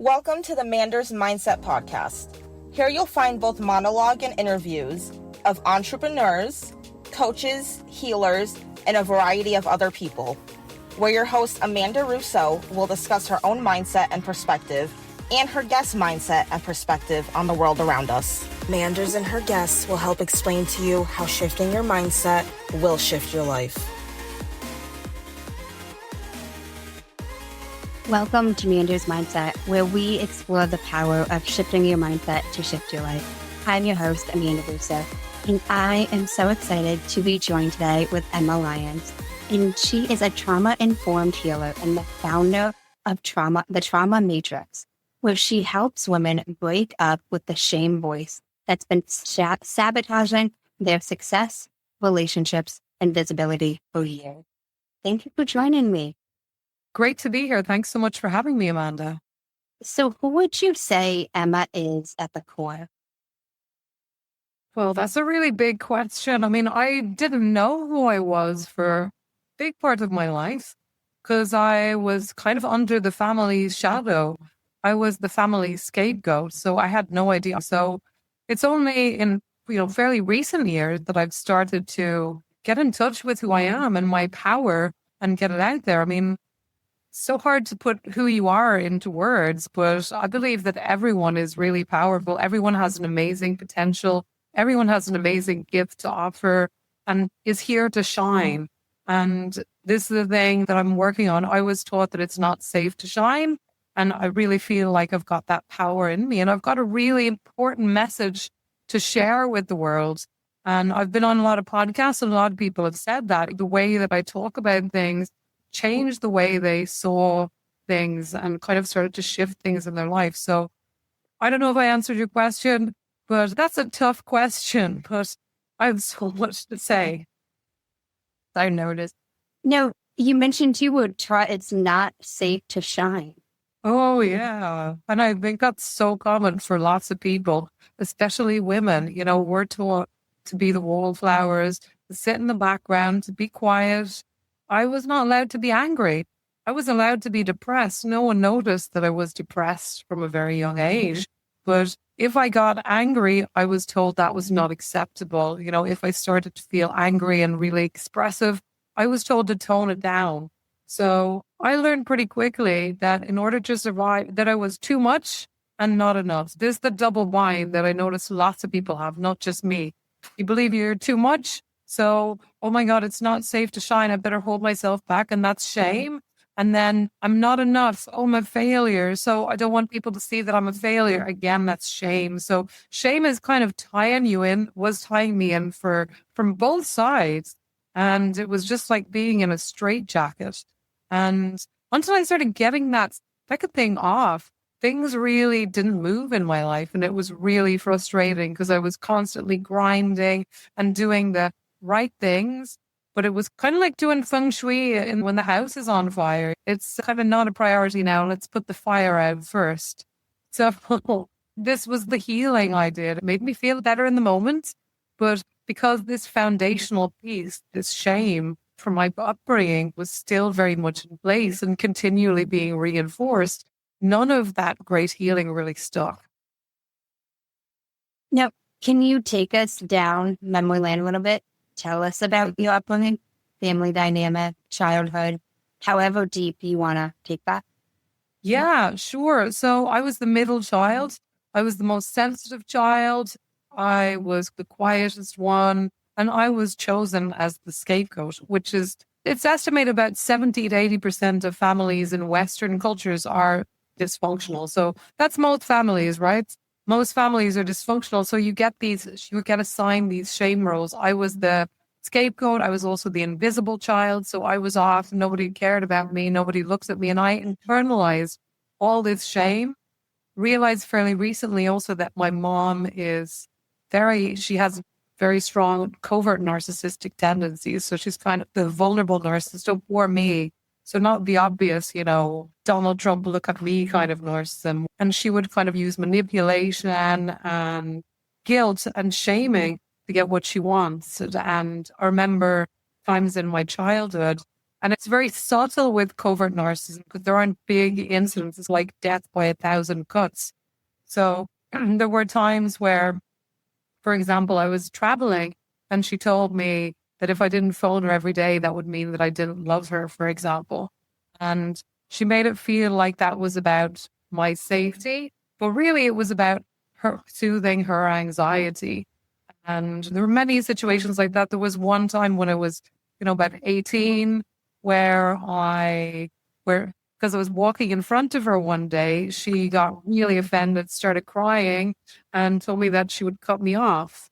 Welcome to the Manders Mindset podcast. Here you'll find both monologue and interviews of entrepreneurs, coaches, healers, and a variety of other people, where your host Amanda Russo will discuss her own mindset and perspective and her guest mindset and perspective on the world around us. Manders and her guests will help explain to you how shifting your mindset will shift your life. Welcome to Manders Mindset, where we explore the power of shifting your mindset to shift your life. I'm your host, Amanda Russo, and I am so excited to be joined today with Emma Lyons. And she is a trauma-informed healer and the founder of the Trauma Matrix, where she helps women break up with the shame voice that's been sabotaging their success, relationships, and visibility for years. Thank you for joining me. Great to be here. Thanks so much for having me, Amanda. So who would you say Emma is at the core? Well, that's a really big question. I mean, I didn't know who I was for a big part of my life because I was kind of under the family's shadow. I was the family scapegoat, so I had no idea. So it's only in fairly recent years that I've started to get in touch with who I am and my power and get it out there. I mean, so hard to put who you are into words, but I believe that everyone is really powerful. Everyone has an amazing potential. Everyone has an amazing gift to offer and is here to shine. And this is the thing that I'm working on. I was taught that it's not safe to shine. And I really feel like I've got that power in me. And I've got a really important message to share with the world. And I've been on a lot of podcasts and a lot of people have said that the way that I talk about things changed the way they saw things and kind of started to shift things in their life. So I don't know if I answered your question, but that's a tough question, but I have so much to say. I noticed. No, you mentioned it's not safe to shine. Oh, yeah. And I think that's so common for lots of people, especially women. You know, we're taught to be the wallflowers, to sit in the background, to be quiet. I was not allowed to be angry. I was allowed to be depressed. No one noticed that I was depressed from a very young age. But if I got angry, I was told that was not acceptable. You know, if I started to feel angry and really expressive, I was told to tone it down. So I learned pretty quickly that in order to survive, that I was too much and not enough. This is the double bind that I noticed lots of people have, not just me. You believe you're too much. So, oh my God, it's not safe to shine. I better hold myself back. And that's shame. And then I'm not enough. Oh, I'm a failure. So I don't want people to see that I'm a failure. Again, that's shame. So shame is kind of tying me in from both sides. And it was just like being in a straitjacket. And until I started getting that second thing off, things really didn't move in my life. And it was really frustrating because I was constantly grinding and doing the right things, but it was kind of like doing feng shui when the house is on fire. It's kind of not a priority now. Let's put the fire out first. So this was the healing I did. It made me feel better in the moment, but because this foundational piece, this shame from my upbringing was still very much in place and continually being reinforced, none of that great healing really stuck. Now, can you take us down memory lane a little bit? Tell us about your upbringing, family dynamic, childhood, however deep you want to take that. Yeah, sure. So I was the middle child. I was the most sensitive child. I was the quietest one. And I was chosen as the scapegoat, which is, it's estimated about 70 to 80% of families in Western cultures are dysfunctional. So that's most families, right? Most families are dysfunctional. So you get assigned these shame roles. I was the scapegoat. I was also the invisible child. So I was off. Nobody cared about me. Nobody looks at me. And I internalized all this shame. Realized fairly recently also that my mom she has very strong covert narcissistic tendencies. So she's kind of the vulnerable narcissist. Oh, poor me. So not the obvious, Donald Trump, look at me kind of narcissism. And she would kind of use manipulation and guilt and shaming to get what she wants. And I remember times in my childhood, And it's very subtle with covert narcissism because there aren't big incidences like death by 1,000 cuts. So there were times where, for example, I was traveling and she told me that if I didn't phone her every day, that would mean that I didn't love her, for example. And she made it feel like that was about my safety, but really it was about her soothing her anxiety. And there were many situations like that. There was one time when I was, about 18, because I was walking in front of her one day, she got really offended, started crying, and told me that she would cut me off.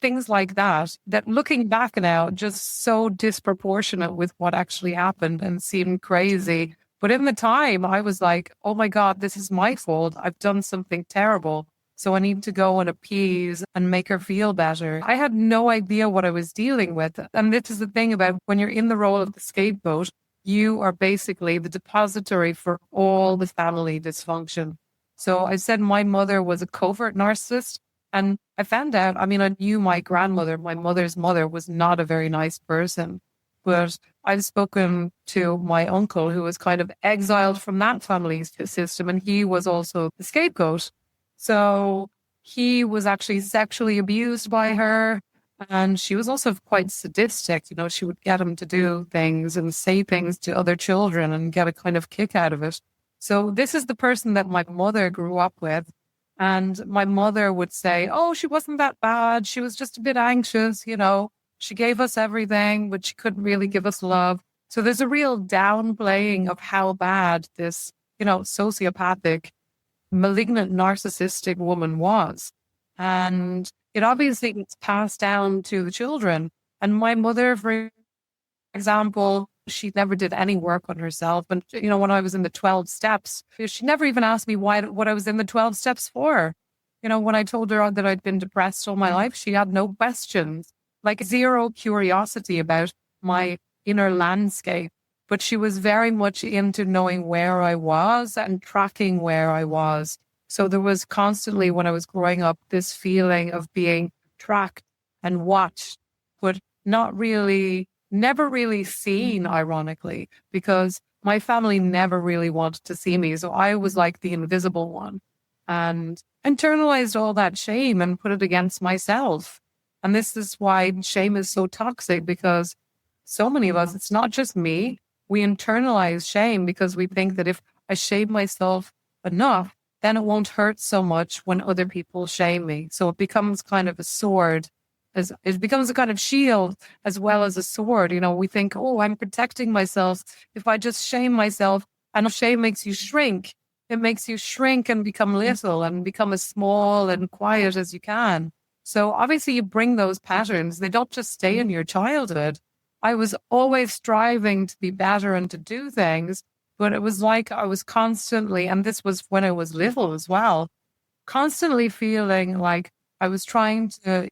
Things like that looking back now, just so disproportionate with what actually happened and seemed crazy. But in the time, I was like, oh my God, this is my fault. I've done something terrible. So I need to go and appease and make her feel better. I had no idea what I was dealing with. And this is the thing about when you're in the role of the scapegoat, you are basically the depository for all the family dysfunction. So I said my mother was a covert narcissist. And I found out, I knew my grandmother, my mother's mother, was not a very nice person. But I've spoken to my uncle who was kind of exiled from that family system, and he was also the scapegoat. So he was actually sexually abused by her, and she was also quite sadistic. She would get him to do things and say things to other children and get a kind of kick out of it. So this is the person that my mother grew up with. And my mother would say, oh, she wasn't that bad. She was just a bit anxious, She gave us everything, but she couldn't really give us love. So there's a real downplaying of how bad this, sociopathic, malignant, narcissistic woman was. And it obviously gets passed down to the children. And my mother, for example, she never did any work on herself. And, when I was in the 12 steps, she never even asked me what I was in the 12 steps for. When I told her that I'd been depressed all my life, she had no questions, like zero curiosity about my inner landscape. But she was very much into knowing where I was and tracking where I was. So there was constantly, when I was growing up, this feeling of being tracked and watched, but never really seen, ironically, because my family never really wanted to see me. So I was like the invisible one, and internalized all that shame and put it against myself. And this is why shame is so toxic, because so many of us, it's not just me, we internalize shame because we think that if I shame myself enough, then it won't hurt so much when other people shame me. So it becomes kind of a sword. It becomes a kind of shield as well as a sword. We think, oh, I'm protecting myself if I just shame myself. And shame makes you shrink. It makes you shrink and become little and become as small and quiet as you can. So obviously you bring those patterns. They don't just stay in your childhood. I was always striving to be better and to do things, but it was like I was constantly, and this was when I was little as well, constantly feeling like I was trying to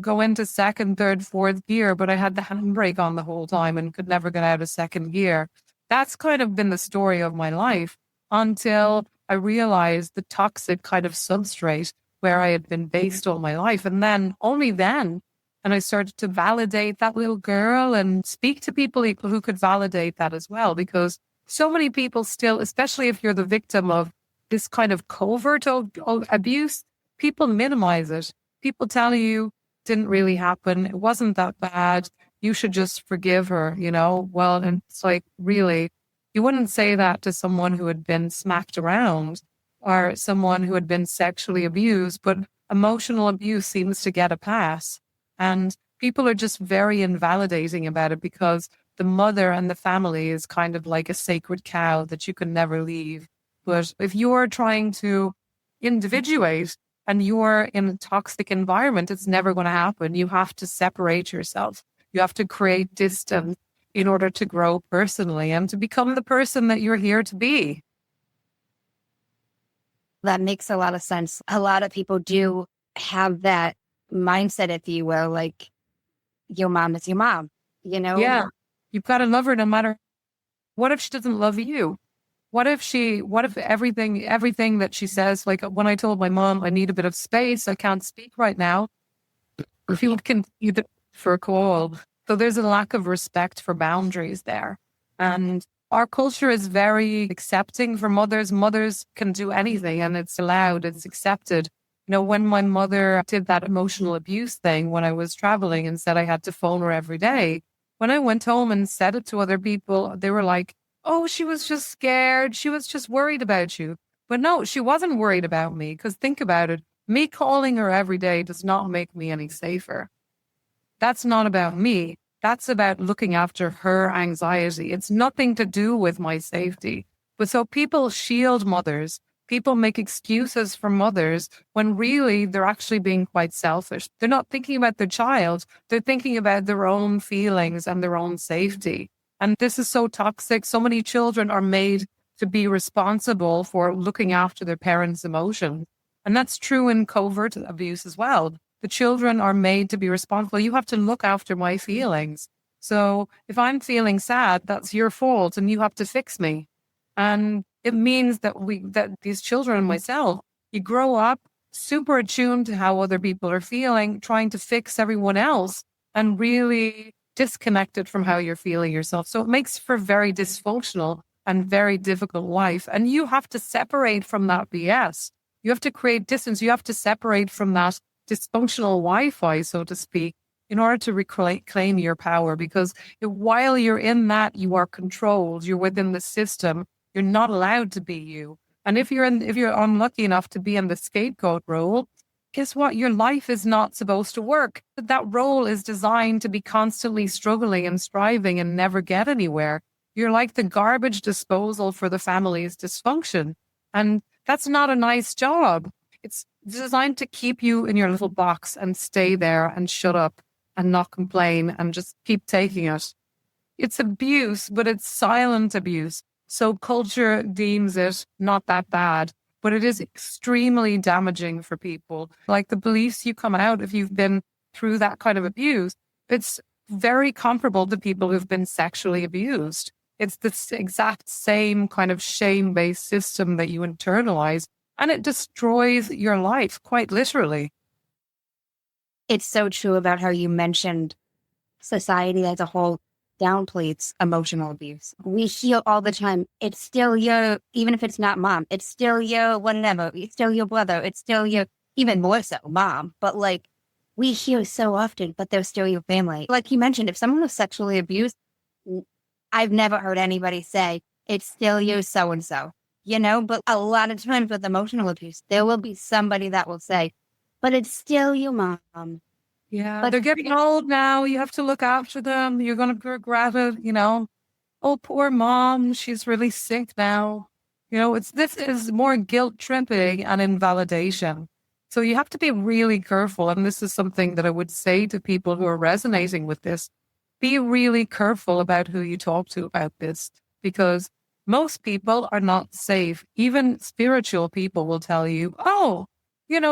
go into second, third, fourth gear, but I had the handbrake on the whole time and could never get out of second gear. That's kind of been the story of my life until I realized the toxic kind of substrate where I had been based all my life. And then, only then, and I started to validate that little girl and speak to people who could validate that as well. Because so many people still, especially if you're the victim of this kind of covert abuse, people minimize it. People tell you didn't really happen. It wasn't that bad. You should just forgive her, Well, and it's like, really, you wouldn't say that to someone who had been smacked around or someone who had been sexually abused, but emotional abuse seems to get a pass. And people are just very invalidating about it because the mother and the family is kind of like a sacred cow that you can never leave. But if you're trying to individuate and you're in a toxic environment, it's never going to happen. You have to separate yourself. You have to create distance in order to grow personally and to become the person that you're here to be. That makes a lot of sense. A lot of people do have that mindset, if you will, like your mom is your mom, Yeah. You've got to love her no matter. What if she doesn't love you? What if everything that she says, like when I told my mom I need a bit of space, I can't speak right now. If you can for a call, So there's a lack of respect for boundaries there. And our culture is very accepting for mothers. Mothers can do anything and it's allowed, it's accepted. When my mother did that emotional abuse thing when I was traveling and said I had to phone her every day, when I went home and said it to other people, they were like, oh, she was just scared. She was just worried about you. But no, she wasn't worried about me, because think about it. Me calling her every day does not make me any safer. That's not about me. That's about looking after her anxiety. It's nothing to do with my safety. But so people shield mothers. People make excuses for mothers when really they're actually being quite selfish. They're not thinking about their child. They're thinking about their own feelings and their own safety. And this is so toxic. So many children are made to be responsible for looking after their parents' emotions. And that's true in covert abuse as well. The children are made to be responsible. You have to look after my feelings. So if I'm feeling sad, that's your fault and you have to fix me. And it means that these children and myself, you grow up super attuned to how other people are feeling, trying to fix everyone else and really disconnected from how you're feeling yourself. So it makes for very dysfunctional and very difficult life. And you have to separate from that BS. You have to create distance. You have to separate from that dysfunctional Wi-Fi, so to speak, in order to reclaim your power. Because while you're in that, you are controlled. You're within the system. You're not allowed to be you. And if you're unlucky enough to be in the scapegoat role, guess what? Your life is not supposed to work. That role is designed to be constantly struggling and striving and never get anywhere. You're like the garbage disposal for the family's dysfunction. And that's not a nice job. It's designed to keep you in your little box and stay there and shut up and not complain and just keep taking it. It's abuse, but it's silent abuse. So culture deems it not that bad, but it is extremely damaging for people. Like the beliefs you come out if you've been through that kind of abuse, it's very comparable to people who've been sexually abused. It's the exact same kind of shame-based system that you internalize, and it destroys your life, quite literally. It's so true about how you mentioned society as a whole downplays emotional abuse. We hear all the time, it's still your, even if it's not mom, it's still your whatever, it's still your brother, it's still your, even more so, mom. But like, we hear so often, but they're still your family. Like you mentioned, if someone was sexually abused, I've never heard anybody say, it's still your so-and-so, but a lot of times with emotional abuse, there will be somebody that will say, but it's still your mom. Yeah, But they're getting old now. You have to look after them. You're going to regret it, Oh, poor mom. She's really sick now. This is more guilt tripping and invalidation. So you have to be really careful. And this is something that I would say to people who are resonating with this. Be really careful about who you talk to about this, because most people are not safe. Even spiritual people will tell you, oh,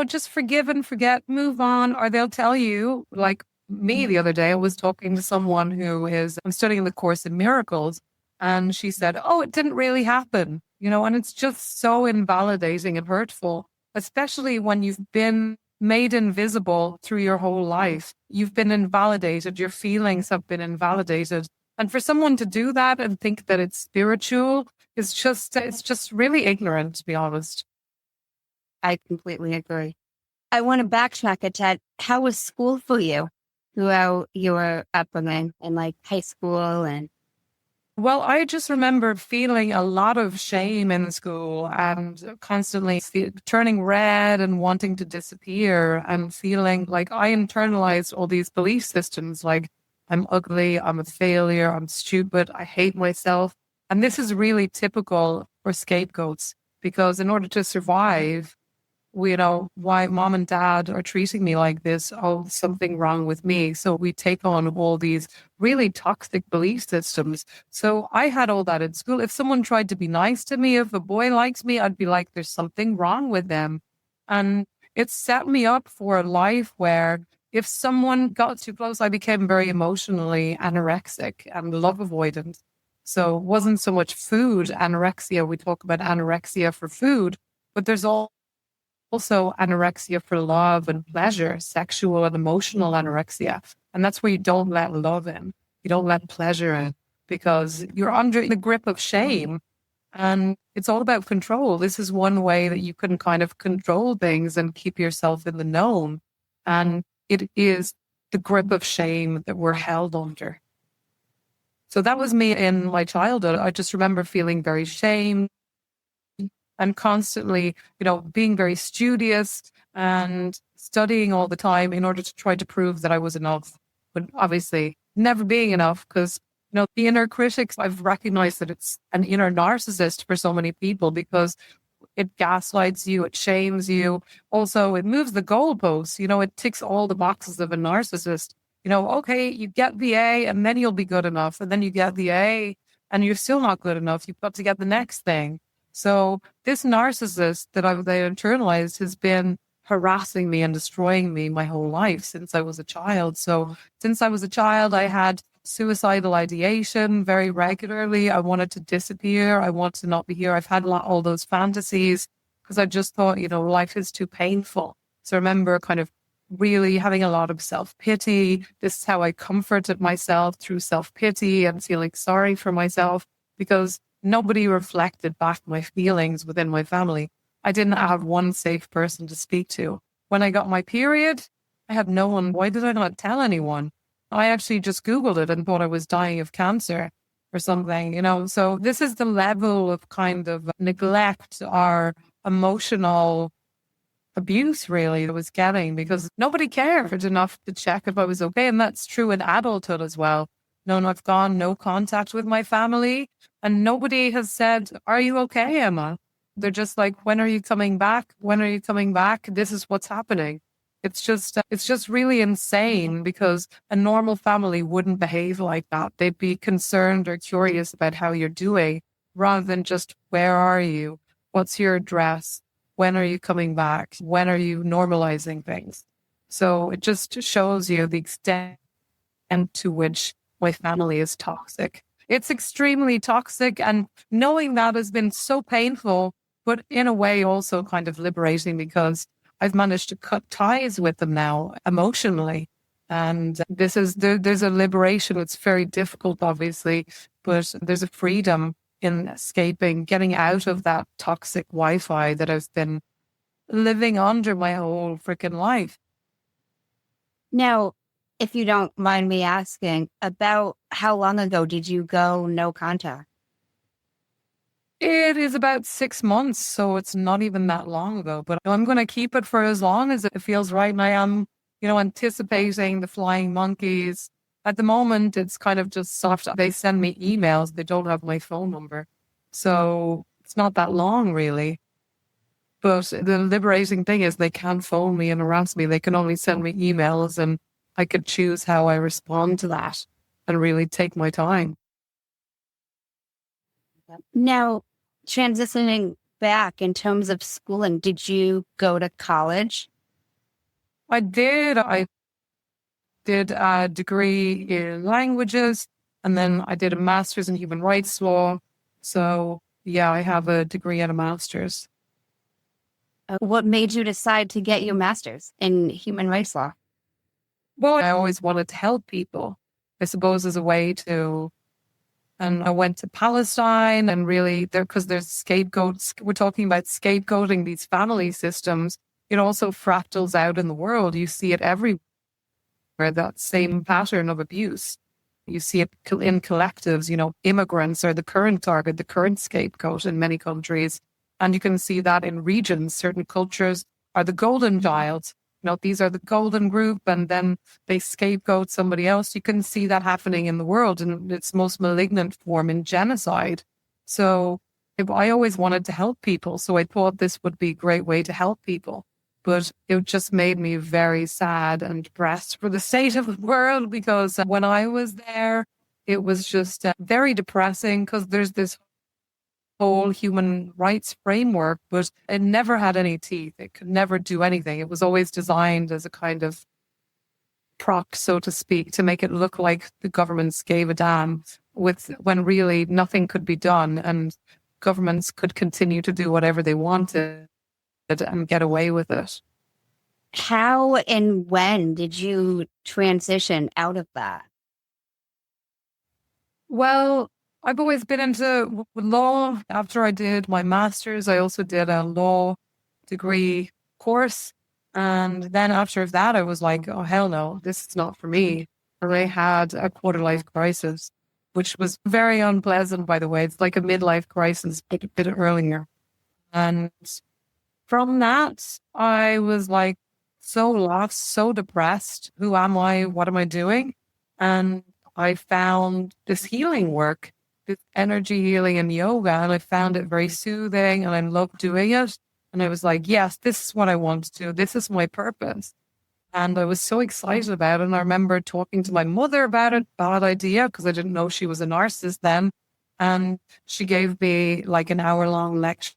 just forgive and forget, move on. Or they'll tell you, like me the other day, I was talking to someone I'm studying the Course in Miracles. And she said, oh, it didn't really happen, and it's just so invalidating and hurtful, especially when you've been made invisible through your whole life. You've been invalidated. Your feelings have been invalidated. And for someone to do that and think that it's spiritual, it's just really ignorant, to be honest. I completely agree. I want to backtrack a tad. How was school for you throughout your upbringing and like high school? And Well, I just remember feeling a lot of shame in school and constantly turning red and wanting to disappear and feeling like I internalized all these belief systems like I'm ugly, I'm a failure, I'm stupid, I hate myself. And this is really typical for scapegoats, because in order to survive, why mom and dad are treating me like this. Oh, something wrong with me. So we take on all these really toxic belief systems. So I had all that in school. If someone tried to be nice to me, if a boy likes me, I'd be like, there's something wrong with them. And it set me up for a life where if someone got too close, I became very emotionally anorexic and love avoidant. So it wasn't so much food anorexia. We talk about anorexia for food, but there's also anorexia for love and pleasure, sexual and emotional anorexia. And that's where you don't let love in. You don't let pleasure in because you're under the grip of shame. And it's all about control. This is one way that you can kind of control things and keep yourself in the known. And it is the grip of shame that we're held under. So that was me in my childhood. I just remember feeling very shamed and constantly, being very studious and studying all the time in order to try to prove that I was enough. But obviously never being enough because, the inner critics, I've recognized that it's an inner narcissist for so many people because it gaslights you, it shames you. Also, it moves the goalposts. It ticks all the boxes of a narcissist. Okay, you get the A and then you'll be good enough. And then you get the A and you're still not good enough. You've got to get the next thing. So this narcissist that I've internalized has been harassing me and destroying me my whole life since I was a child. So since I was a child, I had suicidal ideation very regularly. I wanted to disappear. I want to not be here. I've had all those fantasies because I just thought, life is too painful. So I remember kind of really having a lot of self-pity. This is how I comforted myself through self-pity and feeling sorry for myself because nobody reflected back my feelings within my family. I didn't have one safe person to speak to. When I got my period, I had no one. Why did I not tell anyone? I actually just Googled it and thought I was dying of cancer or something, So this is the level of kind of neglect or emotional abuse really I was getting because nobody cared enough to check if I was okay. And that's true in adulthood as well. I've gone no contact with my family and nobody has said, "Are you okay, Emma?" They're just like, "When are you coming back? When are you coming back? This is what's happening." It's just really insane because a normal family wouldn't behave like that. They'd be concerned or curious about how you're doing rather than just, "Where are you? What's your address? When are you coming back? When are you normalizing things?" So it just shows you the extent to which my family is toxic. It's extremely toxic. And knowing that has been so painful, but in a way also kind of liberating because I've managed to cut ties with them now emotionally. And there's a liberation. It's very difficult, obviously, but there's a freedom in escaping, getting out of that toxic Wi-Fi that I've been living under my whole freaking life. Now, if you don't mind me asking, about how long ago did you go no contact? It is about 6 months, so it's not even that long ago, but I'm going to keep it for as long as it feels right. And I am, anticipating the flying monkeys. At the moment, it's kind of just soft. They send me emails. They don't have my phone number. So it's not that long, really. But the liberating thing is they can't phone me and harass me. They can only send me emails and I could choose how I respond to that and really take my time. Now, transitioning back in terms of schooling, did you go to college? I did. I did a degree in languages and then I did a master's in human rights law. So yeah, I have a degree and a master's. What made you decide to get your master's in human rights law? Well, I always wanted to help people, I suppose, as a way to. And I went to Palestine and really because there's scapegoats. We're talking about scapegoating these family systems. It also fractals out in the world. You see it everywhere, that same pattern of abuse. You see it in collectives, immigrants are the current target, the current scapegoat in many countries. And you can see that in regions. Certain cultures are the golden child. These are the golden group, and then they scapegoat somebody else. You can see that happening in the world in its most malignant form in genocide. So I always wanted to help people. So I thought this would be a great way to help people. But it just made me very sad and depressed for the state of the world because when I was there, it was just very depressing because there's this whole human rights framework, but it never had any teeth. It could never do anything. It was always designed as a kind of proc, so to speak, to make it look like the governments gave a damn when really nothing could be done and governments could continue to do whatever they wanted and get away with it. How and when did you transition out of that? Well, I've always been into law. After I did my master's, I also did a law degree course. And then after that, I was like, oh, hell no, this is not for me. And I had a quarter life crisis, which was very unpleasant, by the way. It's like a midlife crisis, but a bit earlier. And from that, I was like so lost, so depressed. Who am I? What am I doing? And I found this healing work, this energy healing and yoga, and I found it very soothing and I loved doing it. And I was like, yes, this is what I want to do. This is my purpose. And I was so excited about it. And I remember talking to my mother about it, bad idea, because I didn't know she was a narcissist then. And she gave me like an hour-long lecture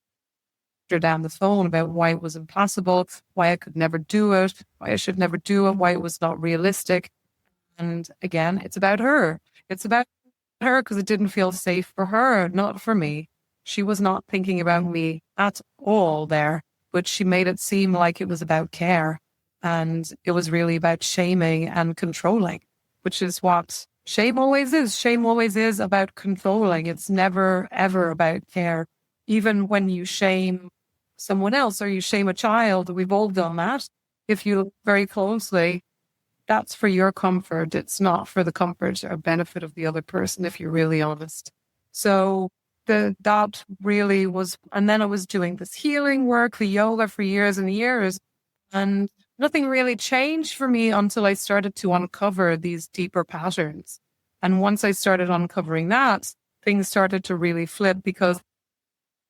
down the phone about why it was impossible, why I could never do it, why I should never do it, why it was not realistic. And again, it's about her. It's about her because it didn't feel safe for her, not for me. She was not thinking about me at all there, but she made it seem like it was about care. And it was really about shaming and controlling, which is what shame always is. Shame always is about controlling. It's never, ever about care. Even when you shame someone else or you shame a child, we've all done that. If you look very closely, that's for your comfort. It's not for the comfort or benefit of the other person, if you're really honest. So that really was, and then I was doing this healing work, the yoga for years and years, and nothing really changed for me until I started to uncover these deeper patterns. And once I started uncovering that, things started to really flip because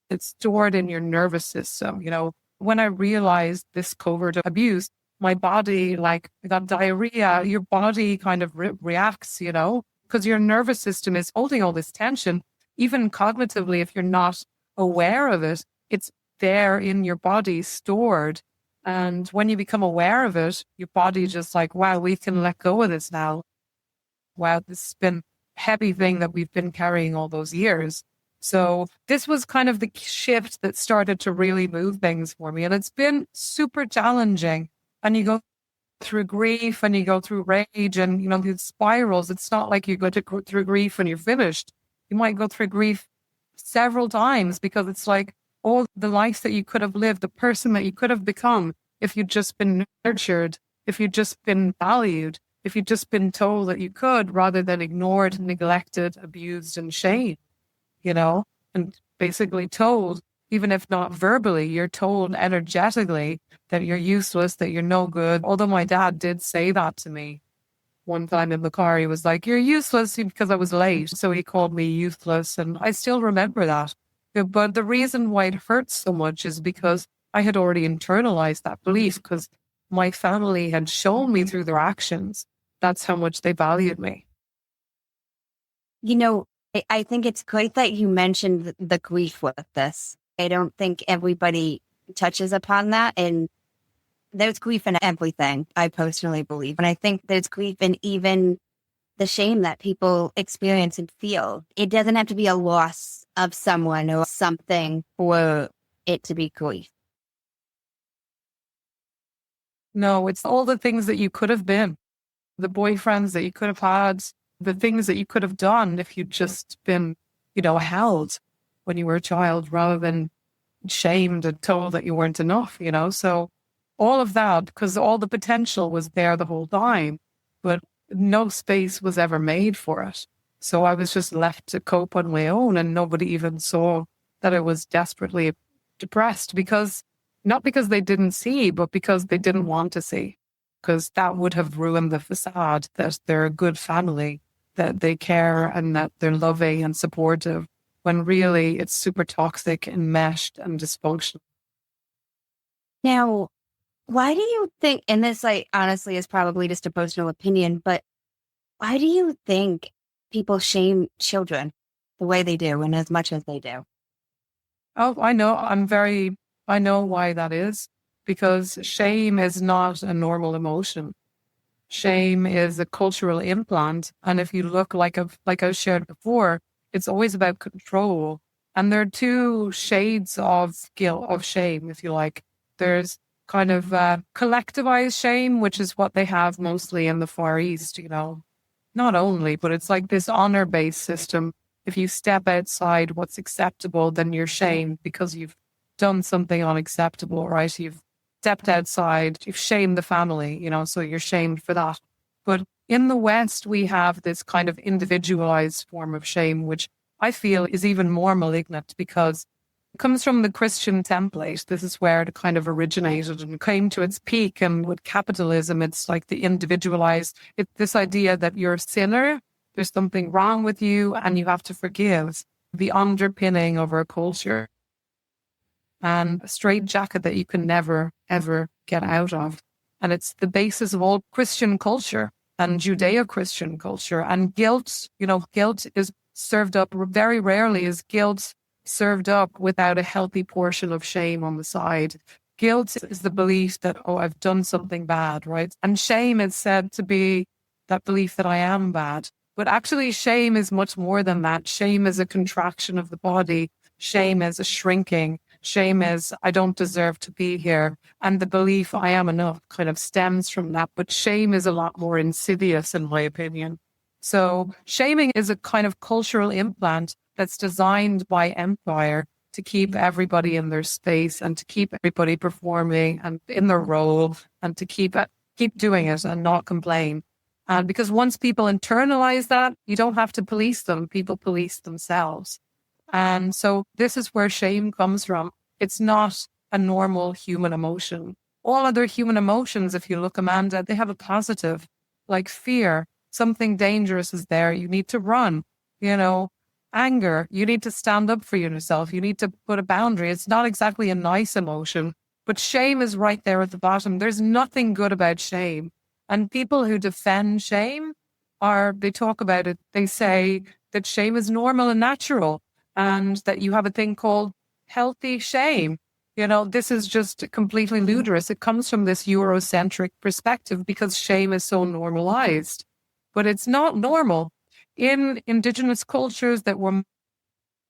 it's stored in your nervous system. You know, when I realized this covert abuse, my body, like I got diarrhea, your body kind of reacts, you know, because your nervous system is holding all this tension. Even cognitively, if you're not aware of it, it's there in your body stored. And when you become aware of it, your body just like, wow, we can let go of this now. Wow, this has been a heavy thing that we've been carrying all those years. So this was kind of the shift that started to really move things for me. And it's been super challenging. And you go through grief and you go through rage and, you know, these spirals. It's not like you go through grief and you're finished. You might go through grief several times because it's like all the life that you could have lived, the person that you could have become if you'd just been nurtured, if you'd just been valued, if you'd just been told that you could rather than ignored, neglected, abused and shamed, you know, and basically told, even if not verbally, you're told energetically that you're useless, that you're no good. Although my dad did say that to me one time in the car. He was like, you're useless because I was late. So he called me useless. And I still remember that. But the reason why it hurts so much is because I had already internalized that belief because my family had shown me through their actions. That's how much they valued me. You know, I think it's great that you mentioned the grief with this. I don't think everybody touches upon that. And there's grief in everything, I personally believe. And I think there's grief in even the shame that people experience and feel. It doesn't have to be a loss of someone or something for it to be grief. No, it's all the things that you could have been, the boyfriends that you could have had, the things that you could have done if you'd just been, you know, held when you were a child rather than shamed and told that you weren't enough, you know? So all of that, because all the potential was there the whole time, but no space was ever made for it. So I was just left to cope on my own and nobody even saw that I was desperately depressed not because they didn't see, but because they didn't want to see, because that would have ruined the facade that they're a good family, that they care and that they're loving and supportive, when really it's super toxic and meshed and dysfunctional. Now, why do you think, and this honestly is probably just a personal opinion, but why do you think people shame children the way they do and as much as they do? Oh, I know. I know why that is, because shame is not a normal emotion. Shame is a cultural implant. And if you look like I shared before, it's always about control. And there are two shades of guilt, of shame, if you like. There's kind of collectivized shame, which is what they have mostly in the Far East, not only, but it's like this honor-based system. If you step outside what's acceptable, then you're shamed because you've done something unacceptable, right? You've stepped outside, you've shamed the family, so you're shamed for that. But in the West, we have this kind of individualized form of shame, which I feel is even more malignant because it comes from the Christian template. This is where it kind of originated and came to its peak. And with capitalism, it's like the individualized, it's this idea that you're a sinner, there's something wrong with you, and you have to forgive. The underpinning of our culture and a straitjacket that you can never, ever get out of. And it's the basis of all Christian culture and Judeo-Christian culture. And guilt, guilt is served up, very rarely is guilt served up without a healthy portion of shame on the side. Guilt is the belief that, oh, I've done something bad, right? And shame is said to be that belief that I am bad. But actually, shame is much more than that. Shame is a contraction of the body. Shame is a shrinking. Shame is, I don't deserve to be here. And the belief I am enough kind of stems from that. But shame is a lot more insidious, in my opinion. So shaming is a kind of cultural implant that's designed by empire to keep everybody in their space and to keep everybody performing and in their role and to keep doing it and not complain. And because once people internalize that, you don't have to police them. People police themselves. And so this is where shame comes from. It's not a normal human emotion. All other human emotions, if you look, Amanda, they have a positive, like fear. Something dangerous is there. You need to run, anger. You need to stand up for yourself. You need to put a boundary. It's not exactly a nice emotion, but shame is right there at the bottom. There's nothing good about shame. And people who defend shame they talk about it. They say that shame is normal and natural and that you have a thing called healthy shame. This is just completely ludicrous. It comes from this Eurocentric perspective because shame is so normalized. But it's not normal. In indigenous cultures that were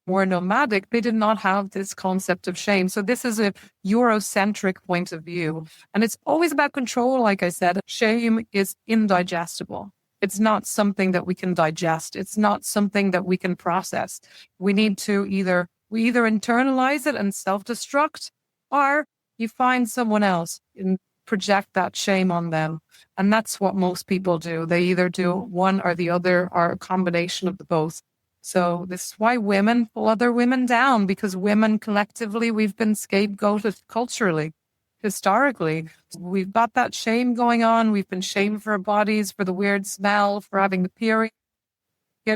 more nomadic, they did not have this concept of shame. So this is a Eurocentric point of view. And it's always about control, like I said. Shame is indigestible. It's not something that we can digest. It's not something that we can process. We need to either internalize it and self-destruct, or you find someone else and project that shame on them. And that's what most people do. They either do one or the other or a combination of the both. So this is why women pull other women down, because women collectively, we've been scapegoated culturally, historically. We've got that shame going on. We've been shamed for our bodies, for the weird smell, for having the period,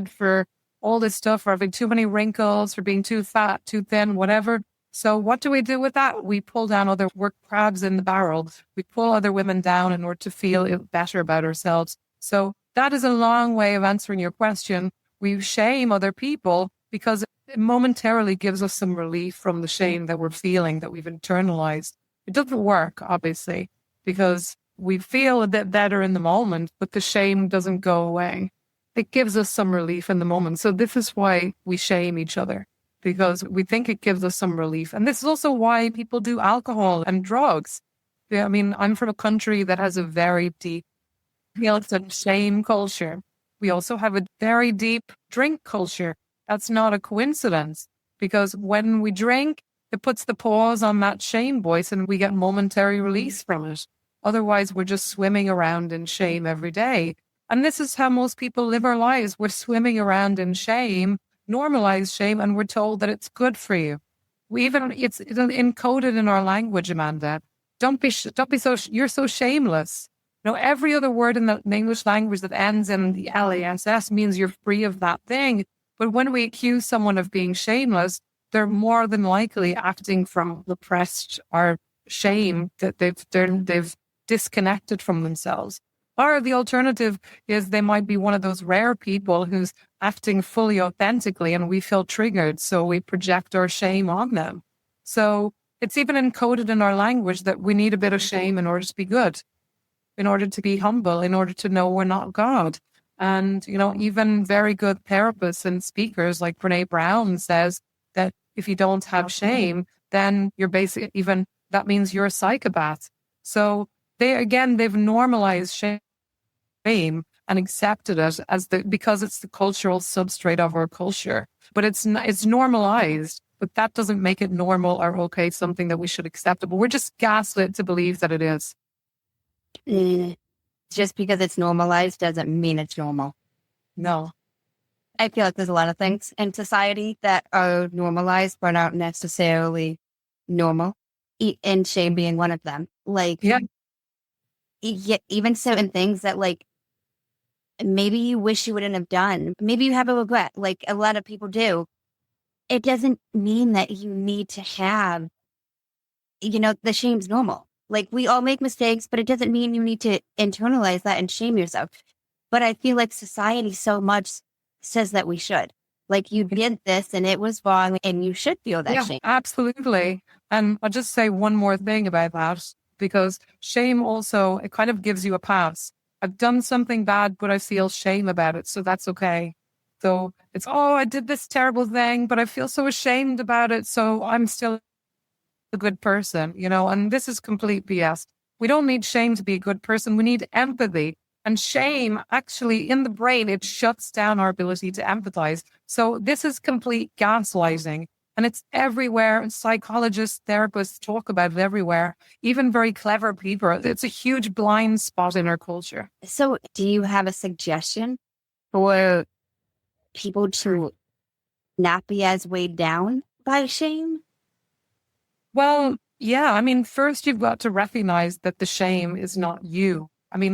for all this stuff, for having too many wrinkles, for being too fat, too thin, whatever. So what do we do with that? We pull down we're crabs in the barrel. We pull other women down in order to feel better about ourselves. So that is a long way of answering your question. We shame other people because it momentarily gives us some relief from the shame that we're feeling, that we've internalized. It doesn't work, obviously, because we feel a bit better in the moment, but the shame doesn't go away. It gives us some relief in the moment. So this is why we shame each other, because we think it gives us some relief. And this is also why people do alcohol and drugs. I mean, I'm from a country that has a very deep guilt and shame culture. We also have a very deep drink culture. That's not a coincidence, because when we drink, it puts the pause on that shame voice and we get momentary release from it. Otherwise, we're just swimming around in shame every day. And this is how most people live our lives. We're swimming around in shame, normalized shame, and we're told that it's good for you. It's encoded in our language, Amanda. Don't be you're so shameless. Every other word in the English language that ends in the LASS means you're free of that thing. But when we accuse someone of being shameless, they're more than likely acting from repressed or shame that they've disconnected from themselves. Or the alternative is they might be one of those rare people who's acting fully authentically and we feel triggered, so we project our shame on them. So it's even encoded in our language that we need a bit of shame in order to be good, in order to be humble, in order to know we're not God. And, even very good therapists and speakers like Brene Brown says that if you don't have shame, then you're basically even that means you're a psychopath. So they've normalized shame and accepted it as because it's the cultural substrate of our culture. But it's normalized, but that doesn't make it normal or okay, something that we should accept. But we're just gaslit to believe that it is. Just because it's normalized doesn't mean it's normal. No. I feel like there's a lot of things in society that are normalized, but aren't necessarily normal, and shame being one of them. Like, Yeah. Even certain things that, like, maybe you wish you wouldn't have done. Maybe you have a regret, like a lot of people do. It doesn't mean that you need to have, the shame's normal. Like, we all make mistakes, but it doesn't mean you need to internalize that and shame yourself. But I feel like society so much says that we should. Like, you did this and it was wrong and you should feel that shame. Absolutely. And I'll just say one more thing about that, because shame also, it kind of gives you a pass. I've done something bad, but I feel shame about it. So that's okay. So it's, I did this terrible thing, but I feel so ashamed about it. So I'm still a good person, and this is complete BS. We don't need shame to be a good person. We need empathy. And shame, actually, in the brain, it shuts down our ability to empathize. So this is complete gaslighting. And it's everywhere. Psychologists, therapists talk about it everywhere. Even very clever people. It's a huge blind spot in our culture. So do you have a suggestion for people to not be as weighed down by shame? Well, yeah. I mean, first you've got to recognize that the shame is not you. I mean,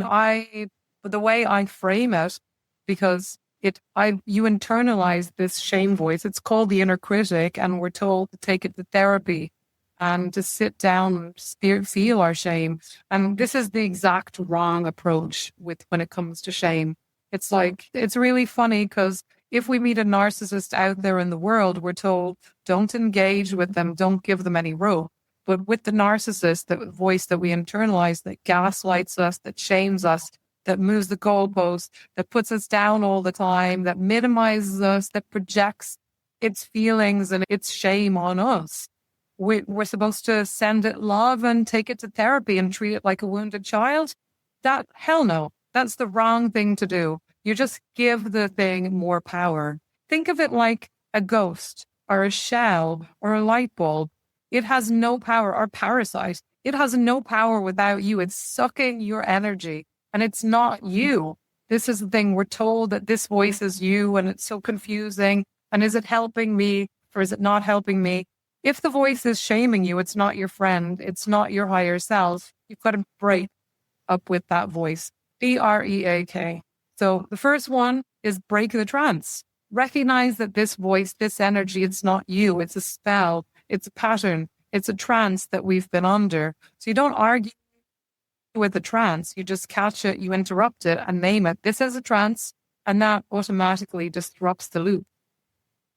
the way I frame it, because you internalize this shame voice. It's called the inner critic, and we're told to take it to therapy and to sit down and feel our shame. And this is the exact wrong approach when it comes to shame. It's like, it's really funny because if we meet a narcissist out there in the world, we're told, don't engage with them, don't give them any rope. But with the narcissist, the voice that we internalize, that gaslights us, that shames us, that moves the goalpost, that puts us down all the time, that minimizes us, that projects its feelings and its shame on us. We're supposed to send it love and take it to therapy and treat it like a wounded child. Hell no, that's the wrong thing to do. You just give the thing more power. Think of it like a ghost or a shell or a light bulb. It has no power, or parasite. It has no power without you. It's sucking your energy. And it's not you. This is the thing. We're told that this voice is you, and it's so confusing. And is it helping me or is it not helping me? If the voice is shaming you, it's not your friend. It's not your higher self. You've got to break up with that voice. D.R.E.A.K. So the first one is break the trance. Recognize that this voice, this energy, it's not you. It's a spell. It's a pattern. It's a trance that we've been under. So you don't argue with the trance. You just catch it, you interrupt it and name it. This is a trance, and that automatically disrupts the loop.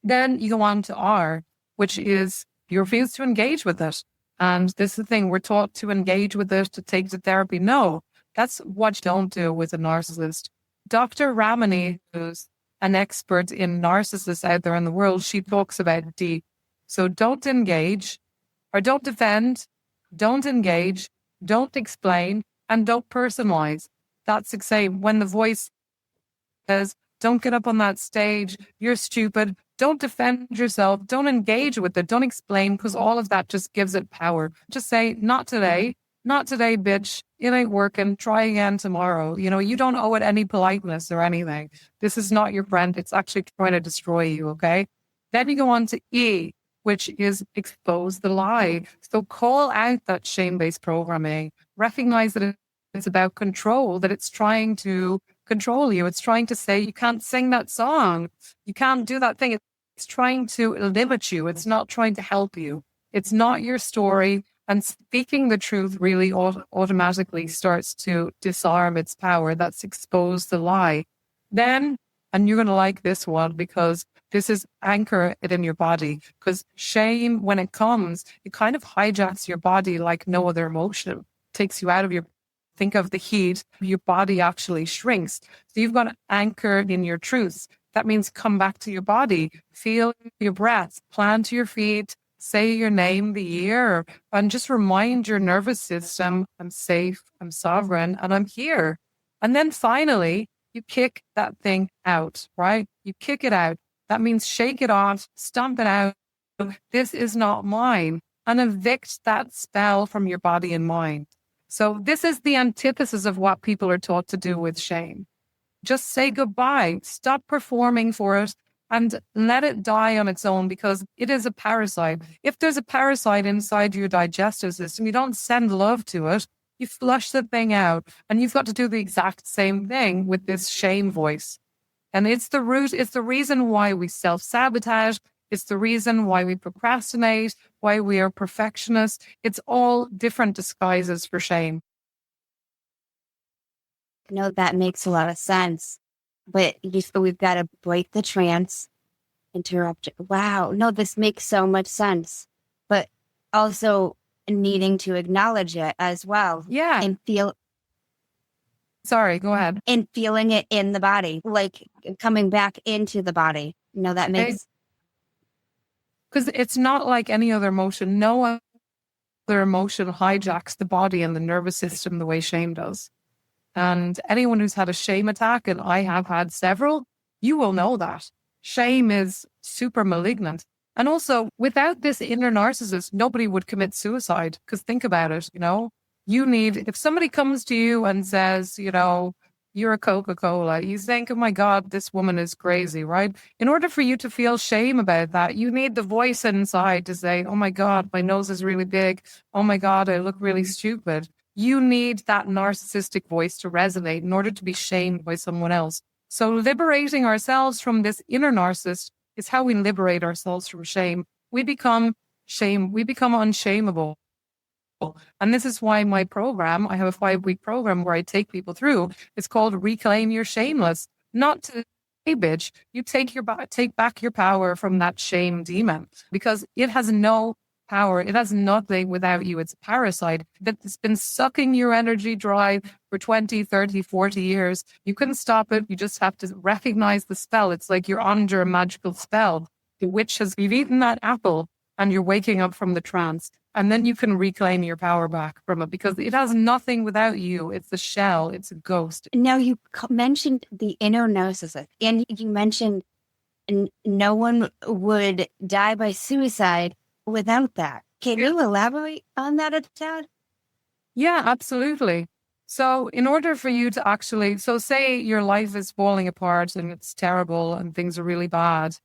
Then you go on to R, which is you refuse to engage with it. And this is the thing, we're taught to engage with it, to take to therapy. No, that's what you don't do with a narcissist. Dr. Ramani, who's an expert in narcissists out there in the world, she talks about D. So don't engage, or don't defend, don't engage, don't explain, and don't personalize. That's the same. When the voice says, don't get up on that stage, you're stupid, don't defend yourself, don't engage with it, don't explain, because all of that just gives it power. Just say, not today, bitch, it ain't working, try again tomorrow. You don't owe it any politeness or anything. This is not your friend. It's actually trying to destroy you, okay? Then you go on to E, which is expose the lie. So call out that shame-based programming. Recognize that it's about control, that it's trying to control you. It's trying to say, you can't sing that song. You can't do that thing. It's trying to limit you. It's not trying to help you. It's not your story. And speaking the truth really automatically starts to disarm its power. That's expose the lie. Then, and you're going to like this one because this is anchor it in your body. Because shame, when it comes, it kind of hijacks your body like no other emotion. It takes you out of think of the heat, your body actually shrinks. So you've got to anchor in your truths. That means come back to your body, feel your breath, plant your feet, say your name, the year, and just remind your nervous system, I'm safe, I'm sovereign, and I'm here. And then finally, you kick that thing out, right? You kick it out. That means shake it off, stomp it out. This is not mine. And evict that spell from your body and mind. So this is the antithesis of what people are taught to do with shame. Just say goodbye, stop performing for it, and let it die on its own, because it is a parasite. If there's a parasite inside your digestive system, you don't send love to it, you flush the thing out. And you've got to do the exact same thing with this shame voice. And it's the root, it's the reason why we self-sabotage. It's the reason why we procrastinate, why we are perfectionists. It's all different disguises for shame. No, that makes a lot of sense. But we've got to break the trance, interrupt. Wow. No, this makes so much sense. But also needing to acknowledge it as well. Yeah. And feel. Sorry, go ahead. And feeling it in the body, like coming back into the body. No, that makes. Because it's not like any other emotion. No other emotion hijacks the body and the nervous system the way shame does. And anyone who's had a shame attack, and I have had several, you will know that. Shame is super malignant. And also, without this inner narcissist, nobody would commit suicide. Because think about it, you need, if somebody comes to you and says, you're a Coca-Cola, you think, oh my God, this woman is crazy, right? In order for you to feel shame about that, you need the voice inside to say, oh my God, my nose is really big. Oh my God, I look really stupid. You need that narcissistic voice to resonate in order to be shamed by someone else. So liberating ourselves from this inner narcissist is how we liberate ourselves from shame. We become unshameable. And this is why my program, I have a 5-week program where I take people through. It's called Reclaim Your Shameless. Not to say, bitch, you take back your power from that shame demon, because it has no power. It has nothing without you. It's a parasite that's been sucking your energy dry for 20, 30, 40 years. You couldn't stop it. You just have to recognize the spell. It's like you're under a magical spell. The witch you've eaten that apple and you're waking up from the trance. And then you can reclaim your power back from it, because it has nothing without you. It's a shell. It's a ghost. Now, you mentioned the inner narcissist, and you mentioned no one would die by suicide without that. Can you elaborate on that a tad? Yeah, absolutely. So in order for you to actually, say your life is falling apart and it's terrible and things are really bad.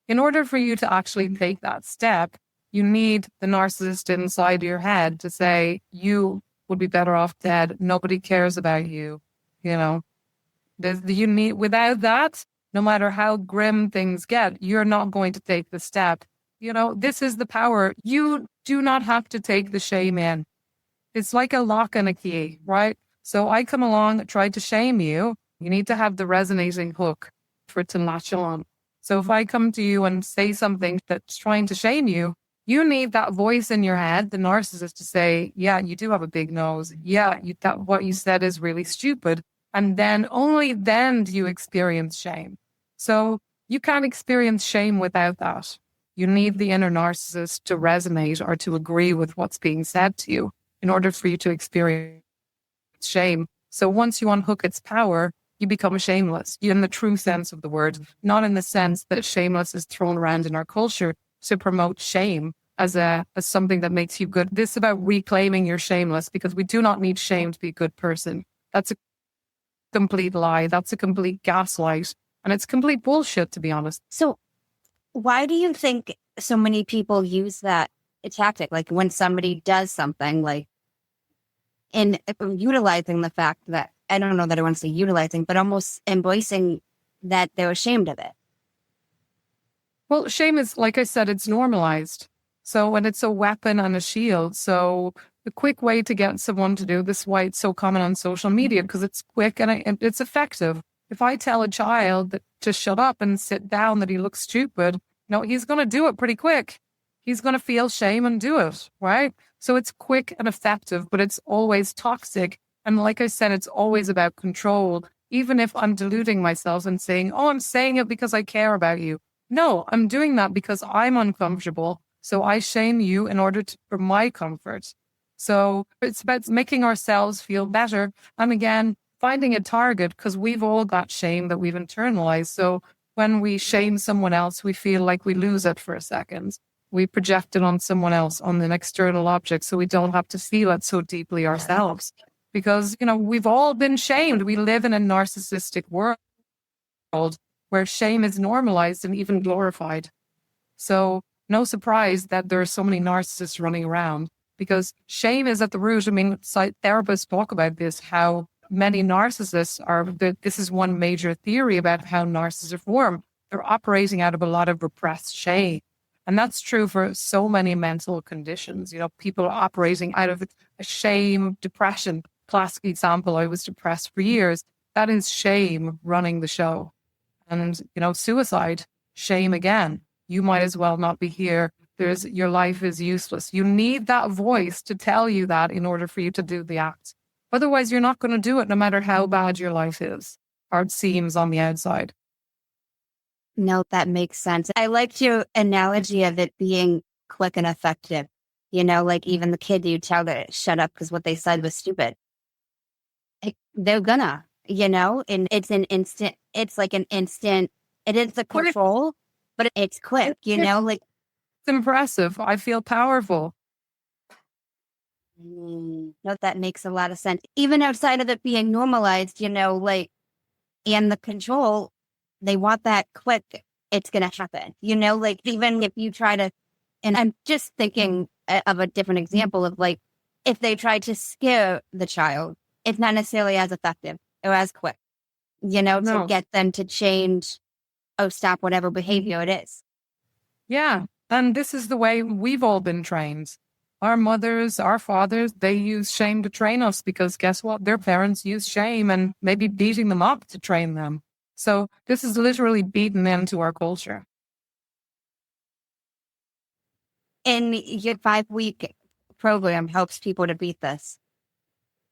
In order for you to actually take that step, you need the narcissist inside your head to say, you would be better off dead. Nobody cares about you. You need, without that, no matter how grim things get, you're not going to take the step. This is the power. You do not have to take the shame in. It's like a lock and a key, right? So I come along, try to shame you. You need to have the resonating hook for it to latch on. So if I come to you and say something that's trying to shame you, you need that voice in your head, the narcissist, to say, yeah, you do have a big nose. Yeah, what you said is really stupid. And then only then do you experience shame. So you can't experience shame without that. You need the inner narcissist to resonate or to agree with what's being said to you in order for you to experience shame. So once you unhook its power, you become shameless in the true sense of the word, not in the sense that shameless is thrown around in our culture to promote shame as something that makes you good. This is about reclaiming your shameless, because we do not need shame to be a good person. That's a complete lie. That's a complete gaslight. And it's complete bullshit, to be honest. So why do you think so many people use that tactic? Like when somebody does something, like in utilizing the fact that, I don't know that I want to say utilizing, but almost embracing that they're ashamed of it. Well, shame is, like I said, it's normalized. So when it's a weapon and a shield. So the quick way to get someone to do this, why it's so common on social media, because it's quick and it's effective. If I tell a child to shut up and sit down, that he looks stupid, he's going to do it pretty quick. He's going to feel shame and do it, right? So it's quick and effective, but it's always toxic. And like I said, it's always about control. Even if I'm deluding myself and saying, oh, I'm saying it because I care about you. No, I'm doing that because I'm uncomfortable. So I shame you in order for my comfort. So it's about making ourselves feel better. And again, finding a target, because we've all got shame that we've internalized. So when we shame someone else, we feel like we lose it for a second. We project it on someone else, on an external object, so we don't have to feel it so deeply ourselves. Because, we've all been shamed. We live in a narcissistic world where shame is normalized and even glorified. So no surprise that there are so many narcissists running around, because shame is at the root. I mean, therapists talk about this, how many narcissists this is one major theory about how narcissists form. They're operating out of a lot of repressed shame. And that's true for so many mental conditions. People are operating out of a shame, depression. Classic example, I was depressed for years. That is shame running the show. And, suicide, shame again. You might as well not be here. Your life is useless. You need that voice to tell you that in order for you to do the act. Otherwise, you're not going to do it no matter how bad your life is or it seems on the outside. No, that makes sense. I liked your analogy of it being quick and effective. Like even the kid you tell to shut up because what they said was stupid. They're gonna, and it's like an instant, it is the control, but it's quick, like. It's impressive. I feel powerful. No, that makes a lot of sense. Even outside of it being normalized, like, and the control, they want that quick, it's going to happen, like even if you try to, and I'm just thinking of a different example of like, if they try to scare the child, it's not necessarily as effective or as quick, to get them to change or stop whatever behavior it is. Yeah. And this is the way we've all been trained. Our mothers, our fathers, they use shame to train us because guess what? Their parents use shame and maybe beating them up to train them. So this is literally beaten into our culture. And your 5-week program helps people to beat this.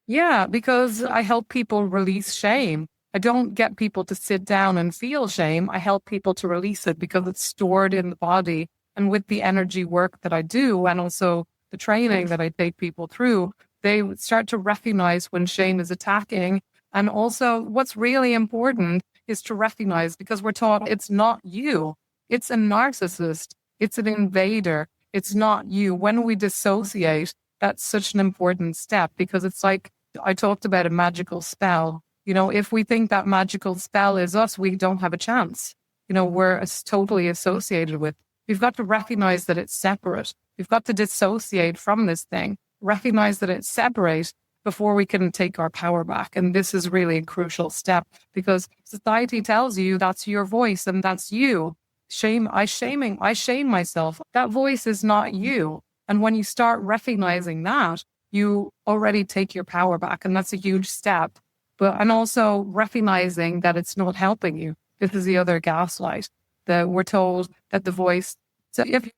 Yeah, because I help people release shame. I don't get people to sit down and feel shame. I help people to release it because it's stored in the body. And with the energy work that I do and also the training that I take people through, they start to recognize when shame is attacking. And also what's really important is to recognize, because we're taught it's not you, it's a narcissist, it's an invader, it's not you. When we dissociate, that's such an important step, because it's like I talked about a magical spell. If we think that magical spell is us, we don't have a chance. We're totally associated with. We've got to recognize that it's separate. We've got to dissociate from this thing, recognize that it's separate before we can take our power back. And this is really a crucial step, because society tells you that's your voice and that's you. I shame myself. That voice is not you. And when you start recognizing that, you already take your power back. And that's a huge step. And also recognizing that it's not helping you. This is the other gaslight, that we're told that the voice, so if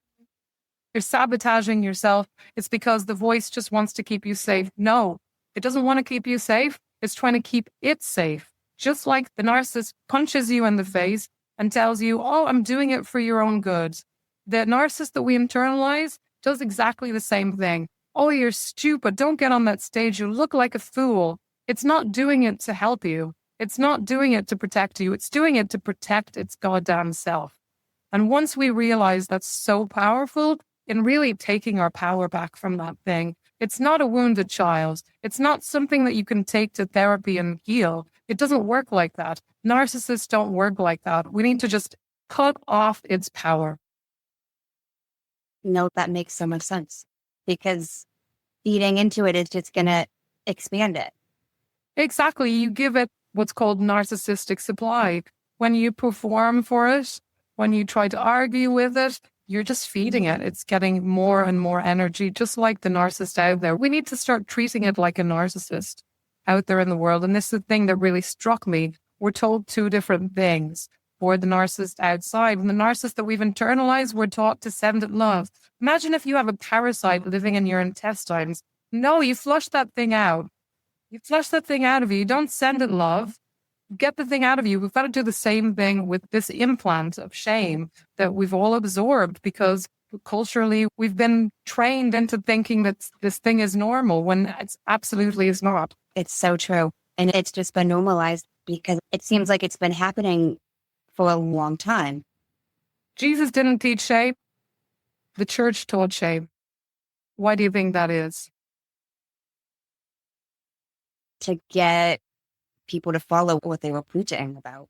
you're sabotaging yourself, it's because the voice just wants to keep you safe. No, it doesn't want to keep you safe. It's trying to keep it safe. Just like the narcissist punches you in the face and tells you, oh, I'm doing it for your own good. The narcissist that we internalize does exactly the same thing. Oh, you're stupid. Don't get on that stage. You look like a fool. It's not doing it to help you. It's not doing it to protect you. It's doing it to protect its goddamn self. And once we realize that's so powerful in really taking our power back from that thing, it's not a wounded child. It's not something that you can take to therapy and heal. It doesn't work like that. Narcissists don't work like that. We need to just cut off its power. No, that makes so much sense, because feeding into it is just going to expand it. Exactly. You give it what's called narcissistic supply. When you perform for it, when you try to argue with it, you're just feeding it. It's getting more and more energy, just like the narcissist out there. We need to start treating it like a narcissist out there in the world. And this is the thing that really struck me. We're told two different things for the narcissist outside. And the narcissist that we've internalized, we're taught to send it love. Imagine if you have a parasite living in your intestines. No, you flush that thing out. You flush that thing out of you. You don't send it love. Get the thing out of you. We've got to do the same thing with this implant of shame that we've all absorbed, because culturally, we've been trained into thinking that this thing is normal when it's absolutely is not. It's so true. And it's just been normalized because it seems like it's been happening for a long time. Jesus didn't teach shame. The church taught shame. Why do you think that is? To get people to follow what they were preaching about.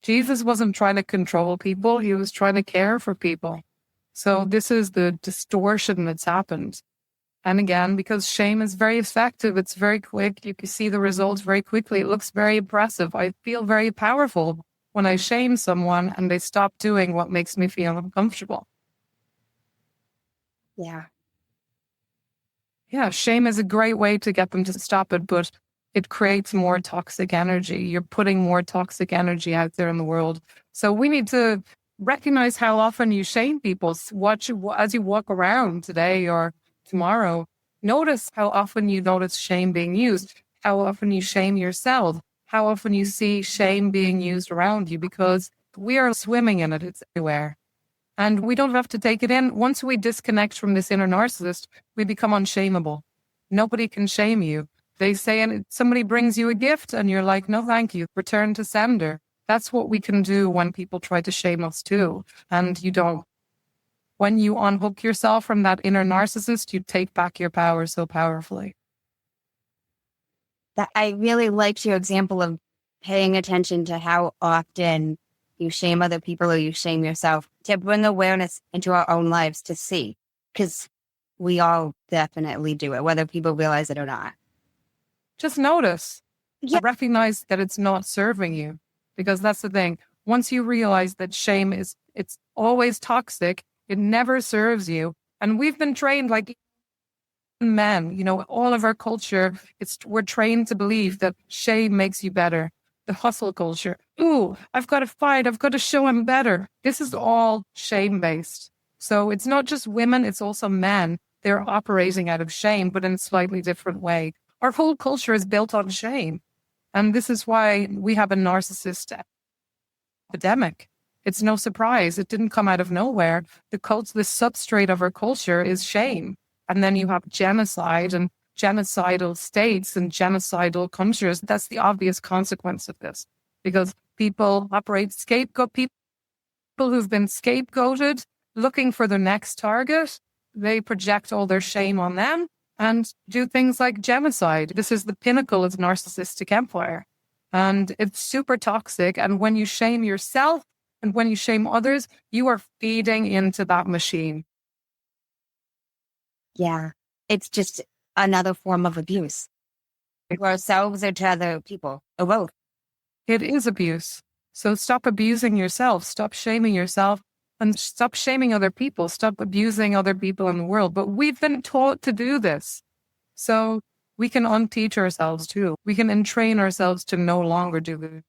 Jesus wasn't trying to control people. He was trying to care for people. So this is the distortion that's happened. And again, because shame is very effective, it's very quick. You can see the results very quickly. It looks very impressive. I feel very powerful when I shame someone and they stop doing what makes me feel uncomfortable. Yeah. Yeah, shame is a great way to get them to stop it, but it creates more toxic energy. You're putting more toxic energy out there in the world. So we need to recognize how often you shame people. As you walk around today or tomorrow, notice how often you notice shame being used, how often you shame yourself, how often you see shame being used around you, because we are swimming in it. It's everywhere. And we don't have to take it in. Once we disconnect from this inner narcissist, we become unshameable. Nobody can shame you. They say, and somebody brings you a gift and you're like, no, thank you. Return to sender. That's what we can do when people try to shame us too. And you don't. When you unhook yourself from that inner narcissist, you take back your power so powerfully. I really liked your example of paying attention to how often you shame other people or you shame yourself, to bring awareness into our own lives to see, because we all definitely do it, whether people realize it or not. Just notice. Yeah. Recognize that it's not serving you, because that's the thing. Once you realize that shame it's always toxic, it never serves you. And we've been trained like men, all of our culture, we're trained to believe that shame makes you better. The hustle culture. Ooh, I've got to fight. I've got to show I'm better. This is all shame-based. So it's not just women, it's also men. They're operating out of shame, but in a slightly different way. Our whole culture is built on shame. And this is why we have a narcissist epidemic. It's no surprise. It didn't come out of nowhere. The substrate of our culture is shame. And then you have genocide and genocidal states and genocidal countries. That's the obvious consequence of this, because people operate scapegoat. People who've been scapegoated, looking for their next target, they project all their shame on them and do things like genocide. This is the pinnacle of narcissistic empire. And it's super toxic. And when you shame yourself and when you shame others, you are feeding into that machine. Yeah. It's just another form of abuse to ourselves or to other people, or both. It is abuse. So stop abusing yourself, stop shaming yourself, and stop shaming other people, stop abusing other people in the world. But we've been taught to do this. So we can unteach ourselves too. We can entrain ourselves to no longer do this,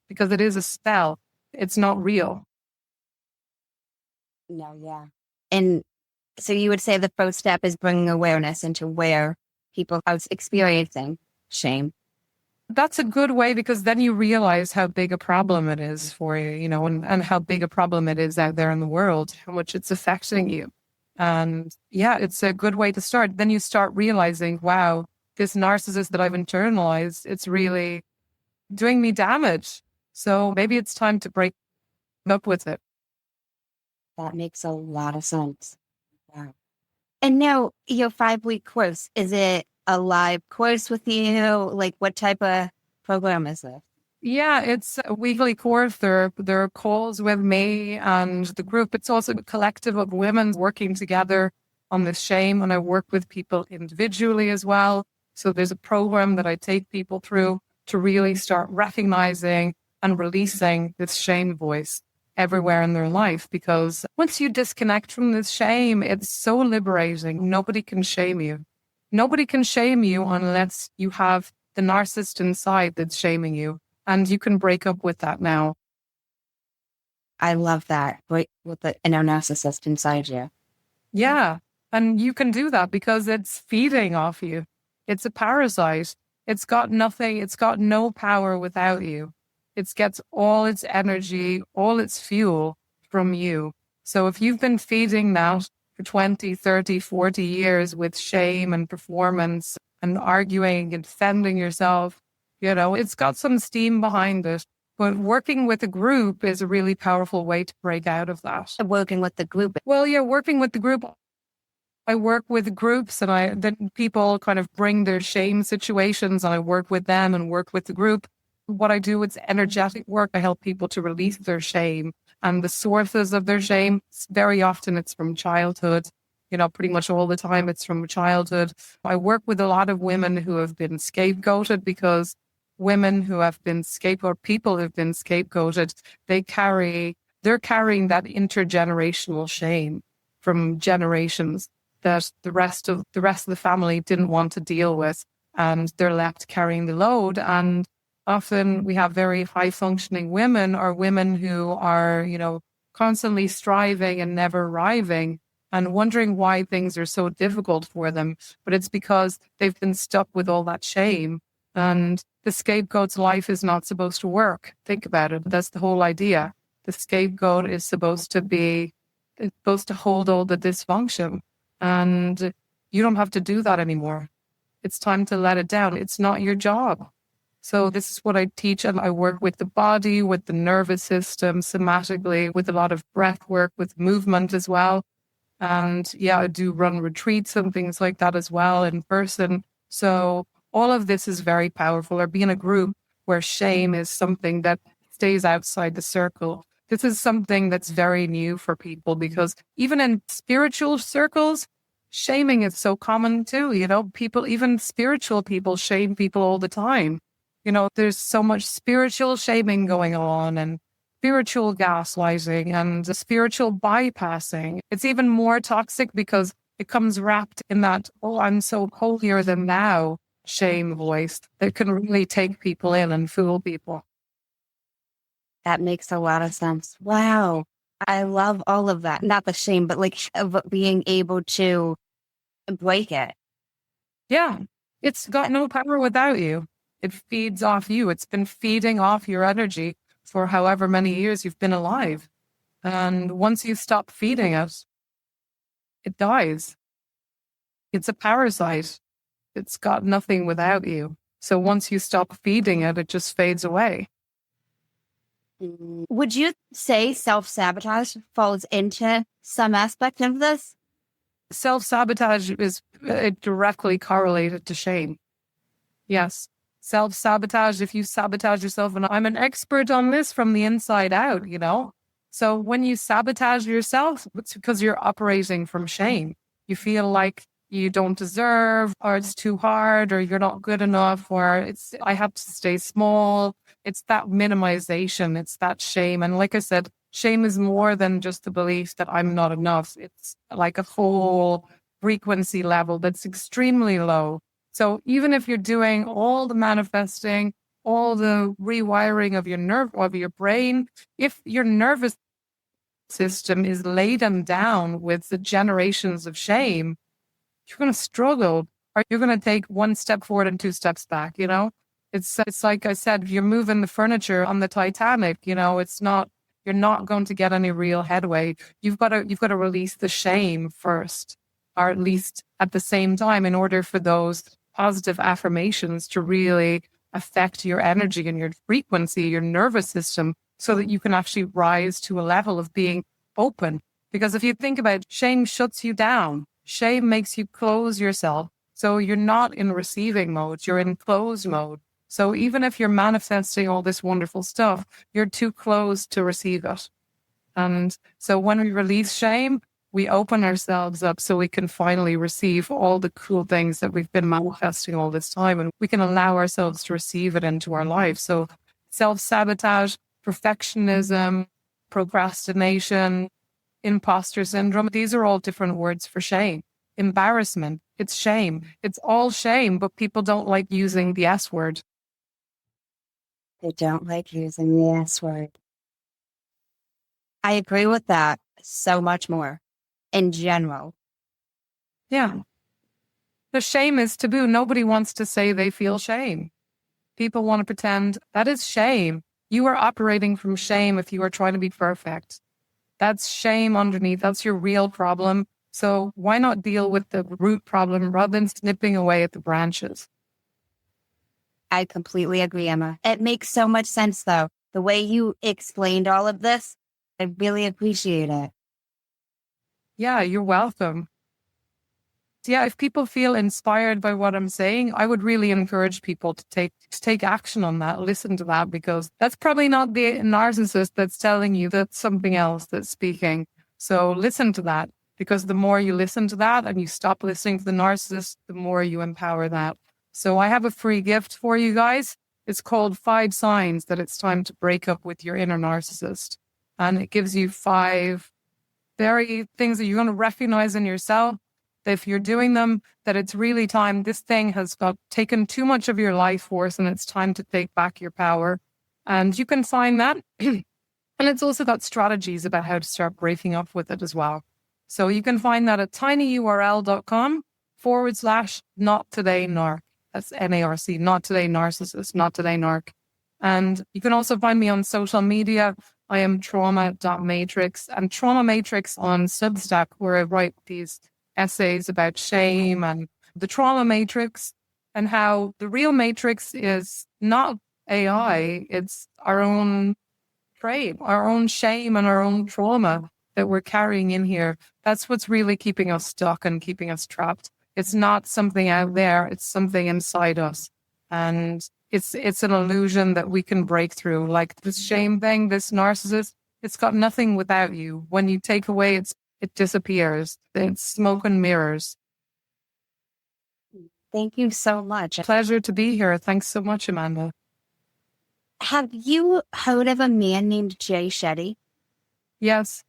because it is a spell. It's not real. No, yeah. And so you would say the first step is bringing awareness into where people are experiencing shame. That's a good way, because then you realize how big a problem it is for you, and how big a problem it is out there in the world, how much it's affecting you. And yeah, it's a good way to start. Then you start realizing, wow, this narcissist that I've internalized, it's really doing me damage. So maybe it's time to break up with it. That makes a lot of sense. Wow. And now your 5-week course, is it a live course with you? Like, what type of program is this? Yeah, it's a weekly course. There are calls with me and the group. It's also a collective of women working together on this shame. And I work with people individually as well. So there's a program that I take people through to really start recognizing and releasing this shame voice everywhere in their life. Because once you disconnect from this shame, it's so liberating. Nobody can shame you. Nobody can shame you unless you have the narcissist inside that's shaming you. And you can break up with that now. I love that. Break with the inner narcissist inside you. Yeah. And you can do that because it's feeding off you. It's a parasite. It's got nothing. It's got no power without you. It gets all its energy, all its fuel from you. So if you've been feeding that for 20, 30, 40 years with shame and performance and arguing and defending yourself, it's got some steam behind it. But working with a group is a really powerful way to break out of that. Working with the group. Well, yeah, working with the group. I work with groups and then people kind of bring their shame situations and I work with them and work with the group. What I do is energetic work. I help people to release their shame and the sources of their shame. Very often it's from childhood. Pretty much all the time it's from childhood. I work with a lot of women who have been scapegoated because women who have been people who've been scapegoated, they're carrying that intergenerational shame from generations that the rest of the family didn't want to deal with, and they're left carrying the load. And often we have very high functioning women or women who are, constantly striving and never arriving and wondering why things are so difficult for them. But it's because they've been stuck with all that shame. And the scapegoat's life is not supposed to work. Think about it. That's the whole idea. The scapegoat is supposed to hold all the dysfunction. And you don't have to do that anymore. It's time to let it down. It's not your job. So this is what I teach. And I work with the body, with the nervous system, somatically, with a lot of breath work, with movement as well. And yeah, I do run retreats and things like that as well in person. So all of this is very powerful. Or be in a group where shame is something that stays outside the circle. This is something that's very new for people because even in spiritual circles, shaming is so common too. People, even spiritual people, shame people all the time. There's so much spiritual shaming going on and spiritual gaslighting and spiritual bypassing. It's even more toxic because it comes wrapped in that, oh, I'm so holier than thou shame voice that can really take people in and fool people. That makes a lot of sense. Wow. I love all of that. Not the shame, but being able to break it. Yeah. It's got no power without you. It feeds off you. It's been feeding off your energy for however many years you've been alive. And once you stop feeding it, it dies. It's a parasite. It's got nothing without you. So once you stop feeding it, it just fades away. Would you say self-sabotage falls into some aspect of this? Self-sabotage is directly correlated to shame. Yes. Self-sabotage, if you sabotage yourself, and I'm an expert on this from the inside out, So when you sabotage yourself, it's because you're operating from shame. You feel like you don't deserve, or it's too hard, or you're not good enough, or I have to stay small. It's that minimization. It's that shame. And like I said, shame is more than just the belief that I'm not enough. It's like a whole frequency level that's extremely low. So even if you're doing all the manifesting, all the rewiring of your brain, if your nervous system is laden down with the generations of shame, you're going to struggle, or you're going to take one step forward and two steps back. It's like I said, you're moving the furniture on the Titanic. You're not going to get any real headway. You've got to release the shame first, or at least at the same time, in order for those positive affirmations to really affect your energy and your frequency, your nervous system, so that you can actually rise to a level of being open. Because if you think about it, shame shuts you down. Shame makes you close yourself. So you're not in receiving mode, you're in closed mode. So even if you're manifesting all this wonderful stuff, you're too close to receive it. And so when we release shame, we open ourselves up so we can finally receive all the cool things that we've been manifesting all this time. And we can allow ourselves to receive it into our life. So self-sabotage, perfectionism, procrastination, imposter syndrome, these are all different words for shame. Embarrassment, it's shame. It's all shame, but people don't like using the S word. They don't like using the S word. I agree with that so much more in general. Yeah. The shame is taboo. Nobody wants to say they feel shame. People want to pretend that is shame. You are operating from shame if you are trying to be perfect. That's shame underneath. That's your real problem. So why not deal with the root problem rather than snipping away at the branches? I completely agree, Emma. It makes so much sense, though. The way you explained all of this, I really appreciate it. Yeah, you're welcome. Yeah, if people feel inspired by what I'm saying, I would really encourage people to take action on that, listen to that, because that's probably not the narcissist that's telling you, that's something else that's speaking. So listen to that, because the more you listen to that and you stop listening to the narcissist, the more you empower that. So I have a free gift for you guys. It's called 5 Signs That It's Time to Break Up with Your Inner Narcissist. And it gives you 5 very things that you're going to recognize in yourself. That if you're doing them, that it's really time. This thing has got taken too much of your life force and it's time to take back your power. And you can find that. And it's also got strategies about how to start breaking up with it as well. So you can find that at tinyurl.com/not today narc. That's NARC, not today narcissist, not today narc. And you can also find me on social media. I am trauma.matrix and Trauma Matrix on Substack, where I write these essays about shame and the trauma matrix, and how the real matrix is not AI, it's our own frame, our own shame and our own trauma that we're carrying in here. That's what's really keeping us stuck and keeping us trapped. It's not something out there, it's something inside us. And it's an illusion that we can break through. Like this shame thing, this narcissist, it's got nothing without you. When you take away it disappears. It's smoke and mirrors. Thank you so much. Pleasure to be here. Thanks so much, Amanda. Have you heard of a man named Jay Shetty? Yes.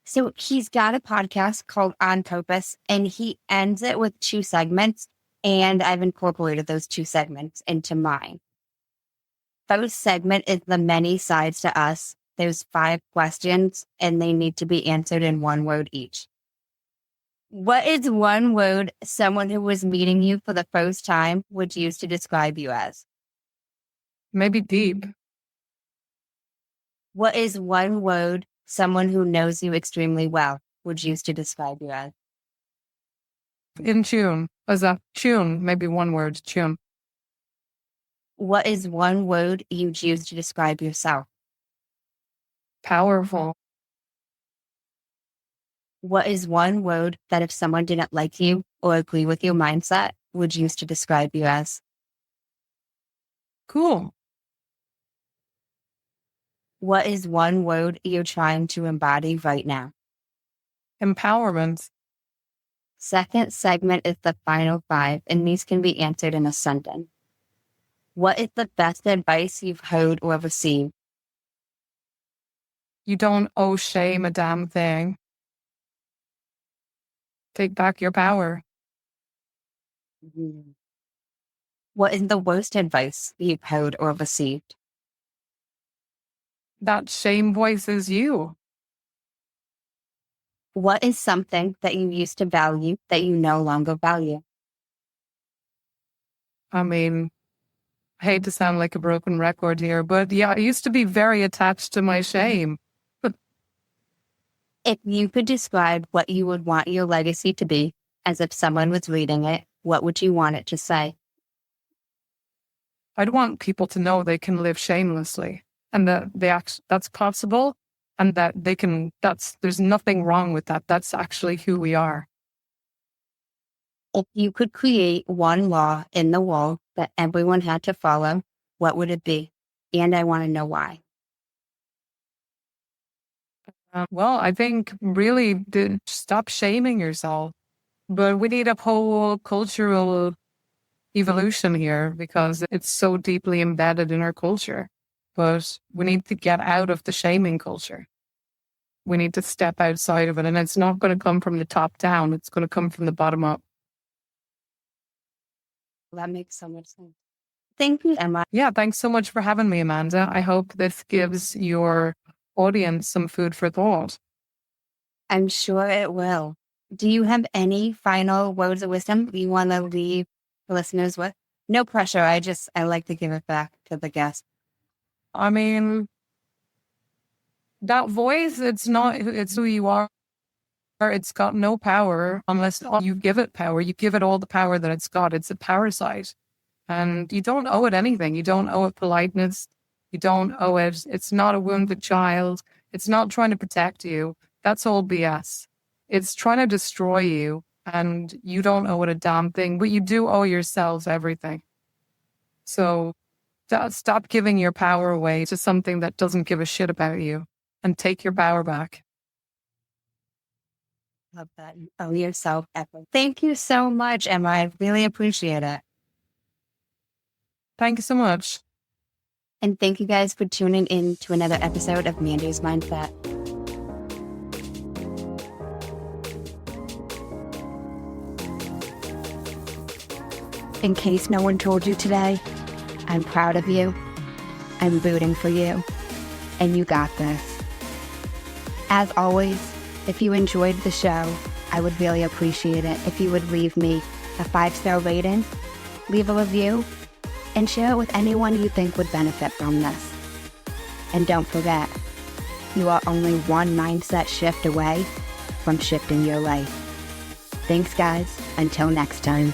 So he's got a podcast called On Purpose, and he ends it with 2 segments, and I've incorporated those 2 segments into mine. First segment is the many sides to us. There's 5 questions, and they need to be answered in 1 word each. What is 1 word someone who was meeting you for the first time would use to describe you as? Maybe deep. What is 1 word someone who knows you extremely well would use to describe you as? In tune. Was that tune? Maybe 1 word, tune. What is 1 word you'd use to describe yourself? Powerful. What is 1 word that if someone didn't like you or agree with your mindset would use to describe you as? Cool. What is 1 word you're trying to embody right now? Empowerment. Second segment is the final 5, and these can be answered in a sentence. What is the best advice you've heard or received? You don't owe shame a damn thing. Take back your power. What is the worst advice you've heard or received? That shame voice is you. What is something that you used to value that you no longer value? I mean, I hate to sound like a broken record here, but yeah, I used to be very attached to my shame. If you could describe what you would want your legacy to be, as if someone was reading it, what would you want it to say? I'd want people to know they can live shamelessly and that that's possible and that they can, there's nothing wrong with that. That's actually who we are. If you could create 1 law in the world that everyone had to follow, what would it be? And I want to know why. Well, I think really to stop shaming yourself. But we need a whole cultural evolution here because it's so deeply embedded in our culture. But we need to get out of the shaming culture. We need to step outside of it. And it's not going to come from the top down. It's going to come from the bottom up. That makes so much sense. Thank you, Emma. Yeah, thanks so much for having me, Amanda. I hope this gives your audience some food for thought. I'm sure it will. Do you have any final words of wisdom you want to leave the listeners with? No pressure. I like to give it back to the guest. I mean, That voice, it's who you are. It's got no power unless you give it power. You give it all the power that it's got. It's a parasite. And you don't owe it anything. You don't owe it politeness. You don't owe it. It's not a wounded child. It's not trying to protect you. That's all BS. It's trying to destroy you. And you don't owe it a damn thing, but you do owe yourselves everything. So stop giving your power away to something that doesn't give a shit about you, and take your power back. Love that. You owe yourself effort. Thank you so much, Emma. I really appreciate it. Thank you so much. And thank you guys for tuning in to another episode of Manders Mindset. In case no one told you today, I'm proud of you. I'm rooting for you. And you got this. As always, if you enjoyed the show, I would really appreciate it if you would leave me a 5-star rating, leave a review, and share it with anyone you think would benefit from this. And don't forget, you are only one mindset shift away from shifting your life. Thanks, guys. Until next time.